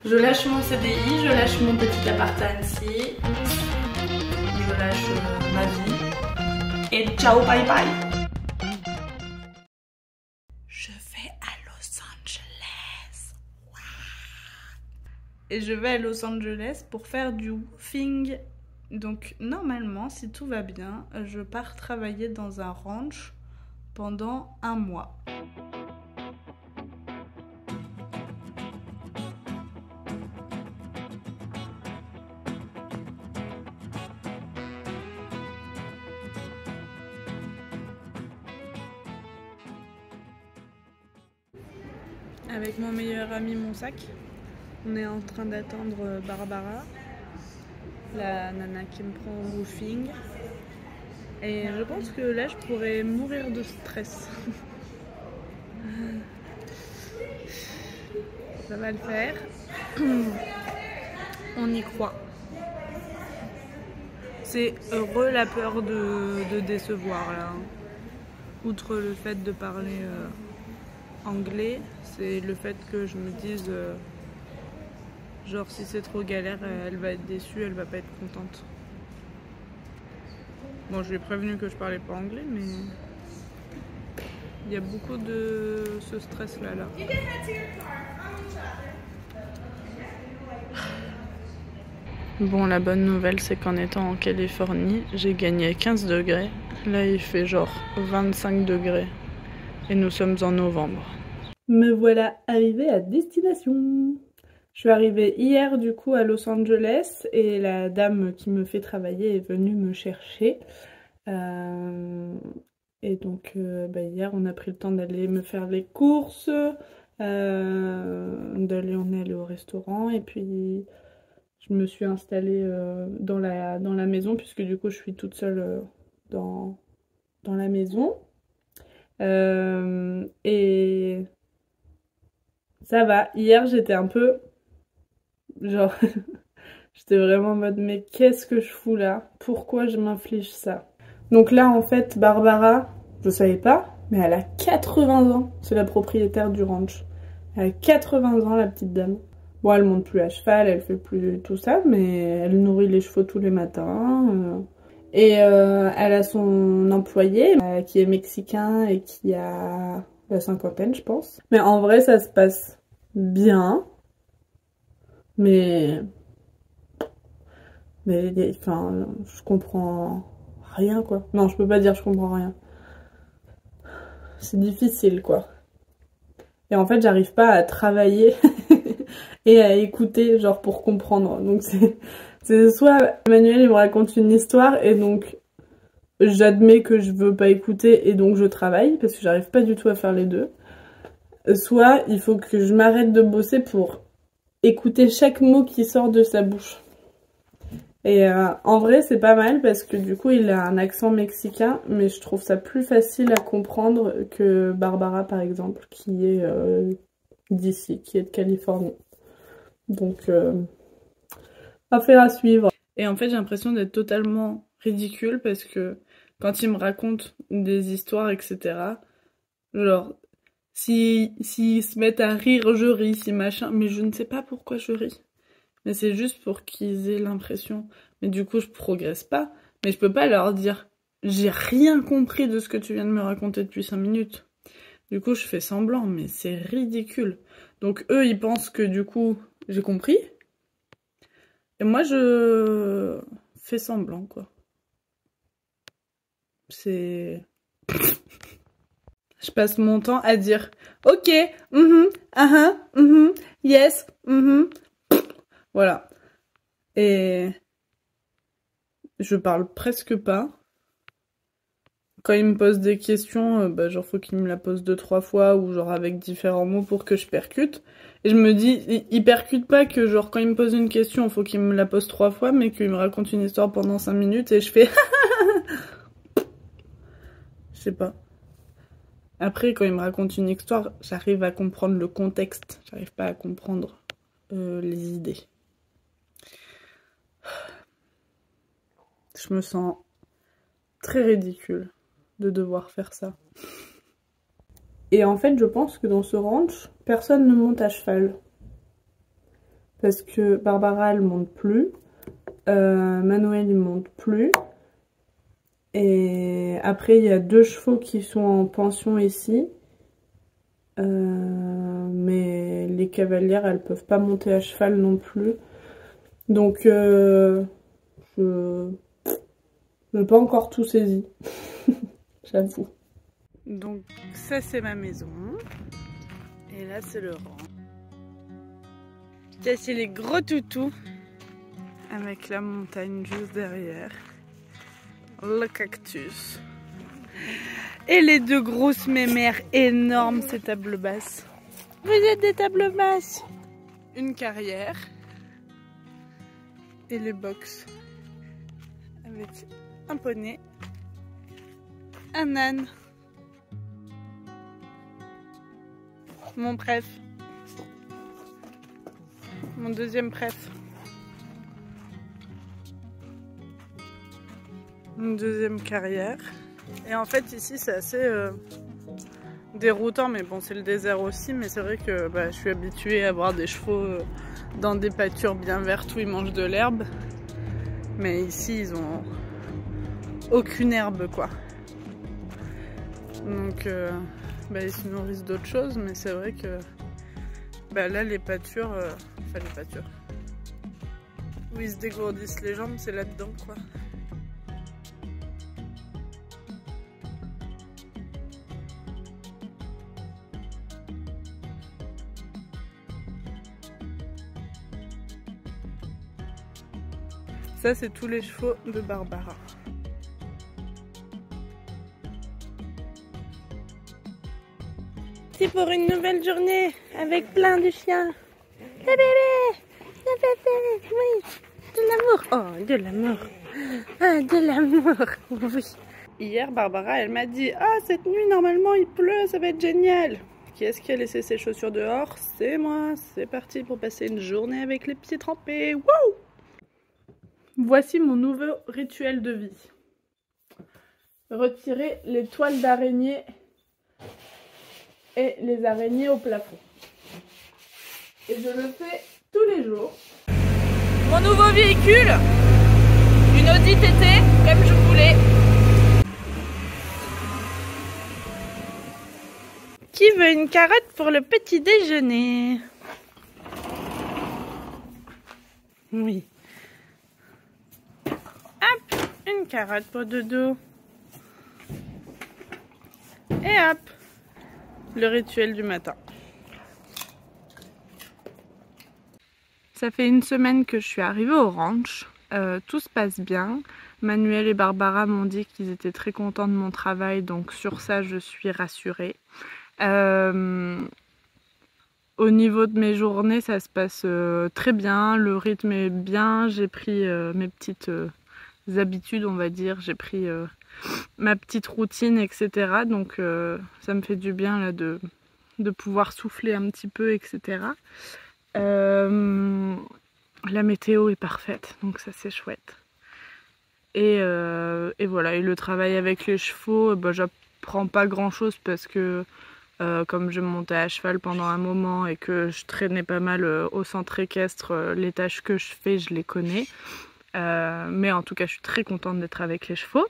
Je lâche mon CDI, je lâche mon petit appart à Annecy, je lâche ma vie et ciao bye bye. Je vais à Los Angeles. Wow. Et je vais à Los Angeles pour faire du woofing. Donc normalement, si tout va bien, je pars travailler dans un ranch pendant 1 mois. Avec mon meilleur ami, mon sac, on est en train d'attendre Barbara, la nana qui me prend au woofing. Et je pense que là, je pourrais mourir de stress. Ça va le faire. On y croit. C'est heureux la peur de décevoir là. Outre le fait de parler anglais, c'est le fait que je me dise genre si c'est trop galère, elle va être déçue, elle va pas être contente. Bon, je lui ai prévenu que je parlais pas anglais, mais il y a beaucoup de ce stress là. Bon, la bonne nouvelle, c'est qu'en étant en Californie, j'ai gagné 15 degrés. Là, il fait genre 25 degrés. Et nous sommes en novembre. Me voilà arrivée à destination. Je suis arrivée hier du coup à Los Angeles et la dame qui me fait travailler est venue me chercher. Et donc hier on a pris le temps d'aller me faire les courses, on est allé au restaurant et puis je me suis installée dans la maison puisque du coup je suis toute seule dans la maison. Et ça va, hier j'étais un peu genre j'étais vraiment en mode mais qu'est-ce que je fous là? Pourquoi je m'inflige ça? Donc là en fait Barbara, je savais pas, mais elle a 80 ans, c'est la propriétaire du ranch. Elle a 80 ans la petite dame. Bon, elle monte plus à cheval, elle fait plus tout ça, mais elle nourrit les chevaux tous les matins. Et elle a son employé qui est mexicain et qui a la cinquantaine je pense. Mais en vrai ça se passe bien. Mais enfin je comprends rien quoi. Non, je peux pas dire je comprends rien. C'est difficile quoi. Et en fait j'arrive pas à travailler et à écouter genre pour comprendre. Donc c'est soit Emmanuel il me raconte une histoire et donc j'admets que je veux pas écouter et donc je travaille parce que j'arrive pas du tout à faire les deux. Soit il faut que je m'arrête de bosser pour écouter chaque mot qui sort de sa bouche. Et en vrai c'est pas mal parce que du coup il a un accent mexicain mais je trouve ça plus facile à comprendre que Barbara par exemple qui est d'ici, qui est de Californie. Donc affaire à suivre. Et en fait j'ai l'impression d'être totalement ridicule parce que quand il me raconte des histoires etc. Genre s'ils se mettent à rire je ris, si machin, mais je ne sais pas pourquoi je ris. Mais c'est juste pour qu'ils aient l'impression. Mais du coup, je progresse pas. Mais je peux pas leur dire « J'ai rien compris de ce que tu viens de me raconter depuis 5 minutes. » Du coup, je fais semblant, mais c'est ridicule. Donc eux, ils pensent que du coup, j'ai compris. Et moi, je fais semblant, quoi. C'est... Je passe mon temps à dire « Ok, yes, Voilà. Et je parle presque pas. Quand il me pose des questions, genre faut qu'il me la pose 2-3 fois ou genre avec différents mots pour que je percute. Et je me dis, il percute pas que genre quand il me pose une question, faut qu'il me la pose 3 fois, mais qu'il me raconte une histoire pendant 5 minutes et je fais je sais pas. Après, quand il me raconte une histoire, j'arrive à comprendre le contexte. J'arrive pas à comprendre les idées. Je me sens très ridicule de devoir faire ça. Et en fait, je pense que dans ce ranch, personne ne monte à cheval. parce que Barbara elle monte plus, Manuel il monte plus. Et après il y a 2 chevaux qui sont en pension ici. Mais les cavalières elles peuvent pas monter à cheval non plus. Donc je n'ai pas encore tout saisi. J'avoue. Donc ça c'est ma maison. Et là c'est le rang. Ça c'est les gros toutous. Avec la montagne juste derrière. Le cactus. Et les 2 grosses mémères énormes, ces tables basses. Vous êtes des tables basses. Une carrière. Et les box. Avec un poney. Un âne. Mon préf. Mon deuxième préf. Une deuxième carrière. Et en fait ici c'est assez déroutant, mais bon c'est le désert aussi, mais c'est vrai que je suis habituée à voir des chevaux dans des pâtures bien vertes où ils mangent de l'herbe. Mais ici ils ont aucune herbe quoi. Donc ils se nourrissent d'autres choses, mais c'est vrai que là les pâtures, enfin les pâtures, où ils se dégourdissent les jambes, c'est là-dedans quoi. Ça c'est tous les chevaux de Barbara. C'est pour une nouvelle journée avec plein de chiens. Le bébé, oui, de l'amour. Oh, de l'amour. Ah, de l'amour, oui. Hier, Barbara, elle m'a dit « Ah, cette nuit, normalement, il pleut, ça va être génial !» Qui est-ce qui a laissé ses chaussures dehors? C'est moi. C'est parti pour passer une journée avec les pieds trempés. Wouh! Voici mon nouveau rituel de vie. Retirer les toiles d'araignée et les araignées au plafond. Et je le fais tous les jours. Mon nouveau véhicule, une Audi TT, comme je voulais. Qui veut une carotte pour le petit déjeuner? Oui. Hop, une carotte pour Dodo. Et hop, le rituel du matin. Ça fait une semaine que je suis arrivée au ranch. Tout se passe bien. Manuel et Barbara m'ont dit qu'ils étaient très contents de mon travail, donc sur ça je suis rassurée. Au niveau de mes journées, ça se passe très bien, le rythme est bien, j'ai pris mes petites habitudes, on va dire, j'ai pris ma petite routine, etc. Donc ça me fait du bien là, de pouvoir souffler un petit peu, etc. La météo est parfaite, donc ça c'est chouette. Et voilà, et le travail avec les chevaux, j'apprends pas grand chose parce que comme je montais à cheval pendant un moment et que je traînais pas mal au centre équestre, les tâches que je fais, je les connais. Mais en tout cas, je suis très contente d'être avec les chevaux.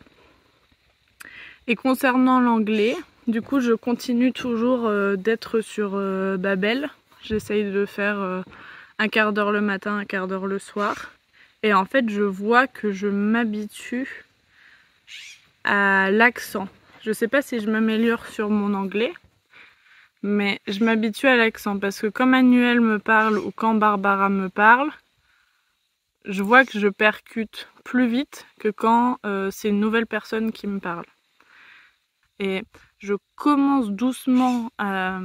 Et concernant l'anglais, du coup, je continue toujours d'être sur Babel. J'essaye de faire un quart d'heure le matin, un quart d'heure le soir. Et en fait, je vois que je m'habitue à l'accent. Je sais pas si je m'améliore sur mon anglais, mais je m'habitue à l'accent parce que quand Manuel me parle ou quand Barbara me parle, je vois que je percute plus vite que quand c'est une nouvelle personne qui me parle. Et je commence doucement à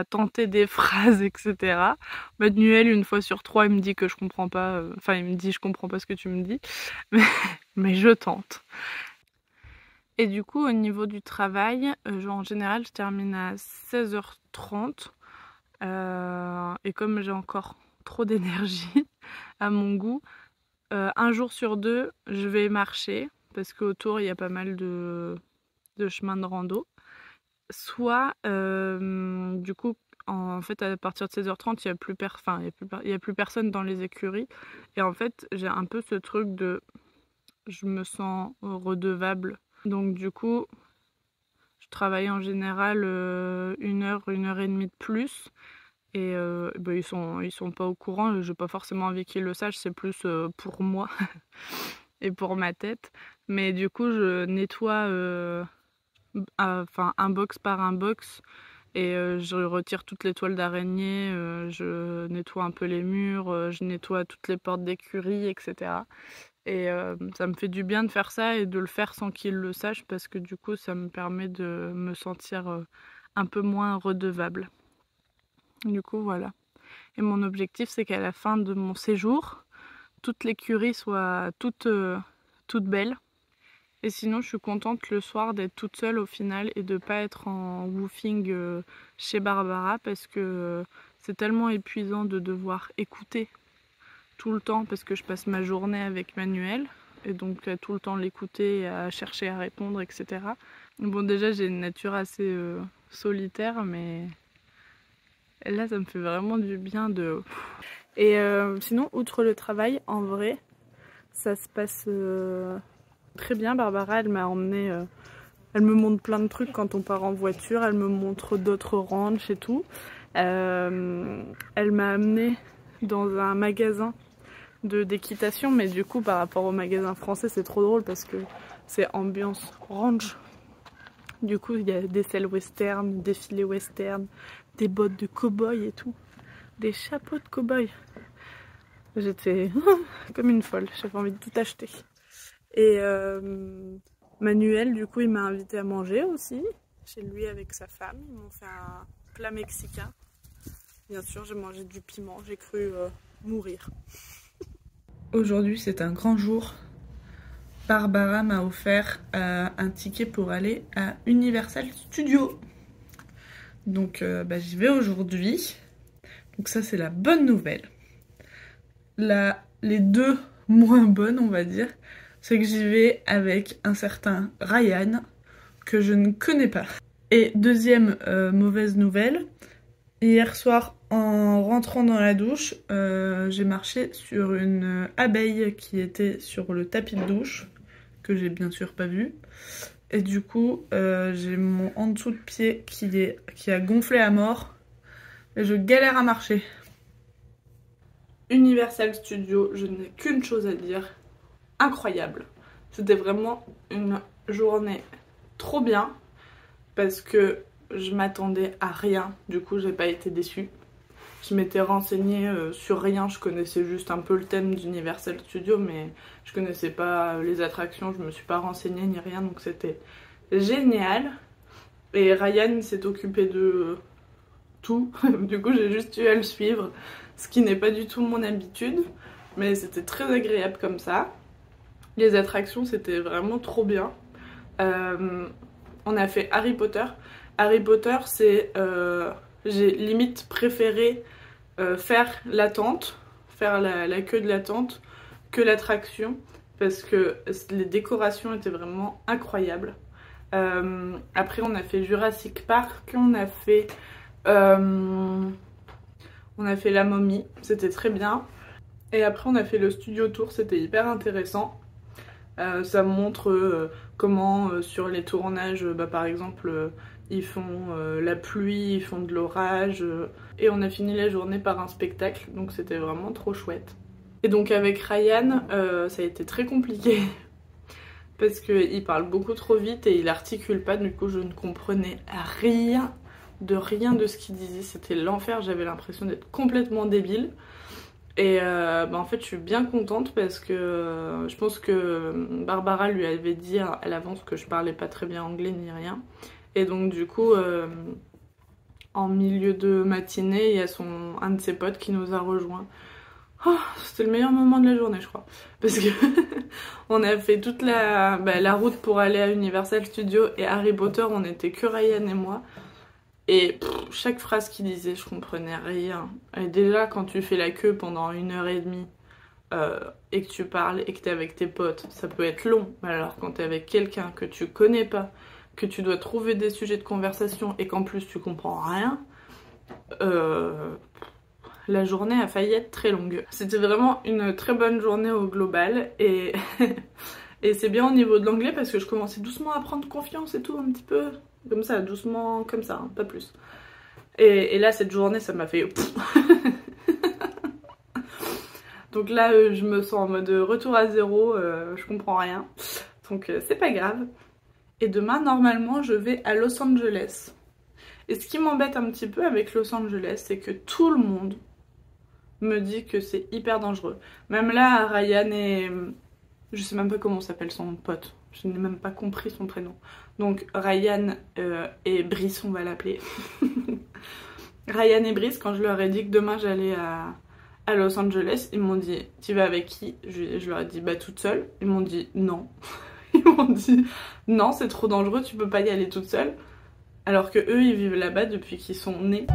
tenter des phrases, etc. Manuel, une fois sur 3, il me dit que je comprends pas, il me dit je comprends pas ce que tu me dis, mais je tente. Et du coup, au niveau du travail, en général, je termine à 16h30. Et comme j'ai encore trop d'énergie à mon goût, un jour sur 2, je vais marcher parce qu'autour, il y a pas mal de chemins de rando. Soit, du coup, en fait, à partir de 16h30, il y a plus personne dans les écuries. Et en fait, j'ai un peu ce truc de... Je me sens redevable. Donc du coup, je travaille en général 1 heure et demie de plus. Et ils sont pas au courant. Je n'ai pas forcément envie qu'ils le sachent. C'est plus pour moi et pour ma tête. Mais du coup, je nettoie un box par un box. Et je retire toutes les toiles d'araignée, je nettoie un peu les murs, je nettoie toutes les portes d'écurie, etc. Et ça me fait du bien de faire ça et de le faire sans qu'ils le sachent parce que du coup ça me permet de me sentir un peu moins redevable. Du coup voilà. Et mon objectif c'est qu'à la fin de mon séjour, toute l'écurie soit toute belle. Et sinon, je suis contente le soir d'être toute seule au final et de ne pas être en woofing chez Barbara parce que c'est tellement épuisant de devoir écouter tout le temps parce que je passe ma journée avec Manuel et donc tout le temps l'écouter, à chercher à répondre, etc. Bon, déjà, j'ai une nature assez solitaire, mais là, ça me fait vraiment du bien de... Et sinon, outre le travail, en vrai, ça se passe... très bien. Barbara, elle m'a emmenée, elle me montre plein de trucs quand on part en voiture, elle me montre d'autres ranchs et tout. Elle m'a amenée dans un magasin d'équitation, mais du coup par rapport au magasin français c'est trop drôle parce que c'est ambiance ranch. Du coup il y a des selles western, des filets western, des bottes de cow-boy et tout, des chapeaux de cow-boy. J'étais comme une folle, j'avais envie de tout acheter. Et Manuel, du coup, il m'a invité à manger aussi, chez lui avec sa femme. Ils m'ont fait un plat mexicain. Bien sûr, j'ai mangé du piment, j'ai cru mourir. Aujourd'hui, c'est un grand jour. Barbara m'a offert un ticket pour aller à Universal Studios. Donc, j'y vais aujourd'hui. Donc ça, c'est la bonne nouvelle. Les deux moins bonnes, on va dire, c'est que j'y vais avec un certain Ryan que je ne connais pas. Et deuxième mauvaise nouvelle, hier soir en rentrant dans la douche, j'ai marché sur une abeille qui était sur le tapis de douche, que j'ai bien sûr pas vu. Et du coup, j'ai mon en dessous de pied qui a gonflé à mort et je galère à marcher. Universal Studios, je n'ai qu'une chose à dire. Incroyable. C'était vraiment une journée trop bien parce que je m'attendais à rien, du coup j'ai pas été déçue. Je m'étais renseignée sur rien, je connaissais juste un peu le thème d'Universal Studios mais je connaissais pas les attractions, je me suis pas renseignée ni rien, donc c'était génial. Et Ryan s'est occupé de tout, du coup j'ai juste eu à le suivre, ce qui n'est pas du tout mon habitude, mais c'était très agréable comme ça. Les attractions c'était vraiment trop bien. On a fait Harry Potter. Harry Potter c'est... j'ai limite préféré faire l'attente, faire la queue de l'attente que l'attraction parce que les décorations étaient vraiment incroyables. Après on a fait Jurassic Park, on a fait la momie, c'était très bien. Et après on a fait le studio tour, c'était hyper intéressant. Ça montre comment sur les tournages, par exemple, ils font la pluie, ils font de l'orage. Et on a fini la journée par un spectacle, donc c'était vraiment trop chouette. Et donc avec Ryan, ça a été très compliqué. Parce qu'il parle beaucoup trop vite et il articule pas, du coup je ne comprenais rien de ce qu'il disait. C'était l'enfer, j'avais l'impression d'être complètement débile. Et en fait je suis bien contente parce que je pense que Barbara lui avait dit à l'avance que je parlais pas très bien anglais ni rien. Et donc du coup en milieu de matinée il y a un de ses potes qui nous a rejoints. Oh, c'était le meilleur moment de la journée je crois. Parce que on a fait toute la route pour aller à Universal Studios et Harry Potter, on était que Ryan et moi. Et chaque phrase qu'il disait, je comprenais rien. Et déjà, quand tu fais la queue pendant 1 heure et demie et que tu parles et que t'es avec tes potes, ça peut être long. Mais alors, quand t'es avec quelqu'un que tu connais pas, que tu dois trouver des sujets de conversation et qu'en plus tu comprends rien, la journée a failli être très longue. C'était vraiment une très bonne journée au global et, et c'est bien au niveau de l'anglais parce que je commençais doucement à prendre confiance et tout, un petit peu comme ça, doucement comme ça, hein, pas plus. Et là cette journée ça m'a fait... Donc là je me sens en mode retour à zéro, je comprends rien, donc c'est pas grave. Et demain normalement je vais à Los Angeles. Et ce qui m'embête un petit peu avec Los Angeles, c'est que tout le monde me dit que c'est hyper dangereux. Même là, Ryan et... Je sais même pas comment s'appelle son pote. Je n'ai même pas compris son prénom. Donc Ryan et Brice, on va l'appeler. Ryan et Brice, quand je leur ai dit que demain j'allais à Los Angeles, ils m'ont dit « Tu vas avec qui ?» Je leur ai dit « Bah toute seule ». Ils m'ont dit « Non ». Ils m'ont dit « Non, c'est trop dangereux, tu peux pas y aller toute seule ». Alors que eux, ils vivent là-bas depuis qu'ils sont nés.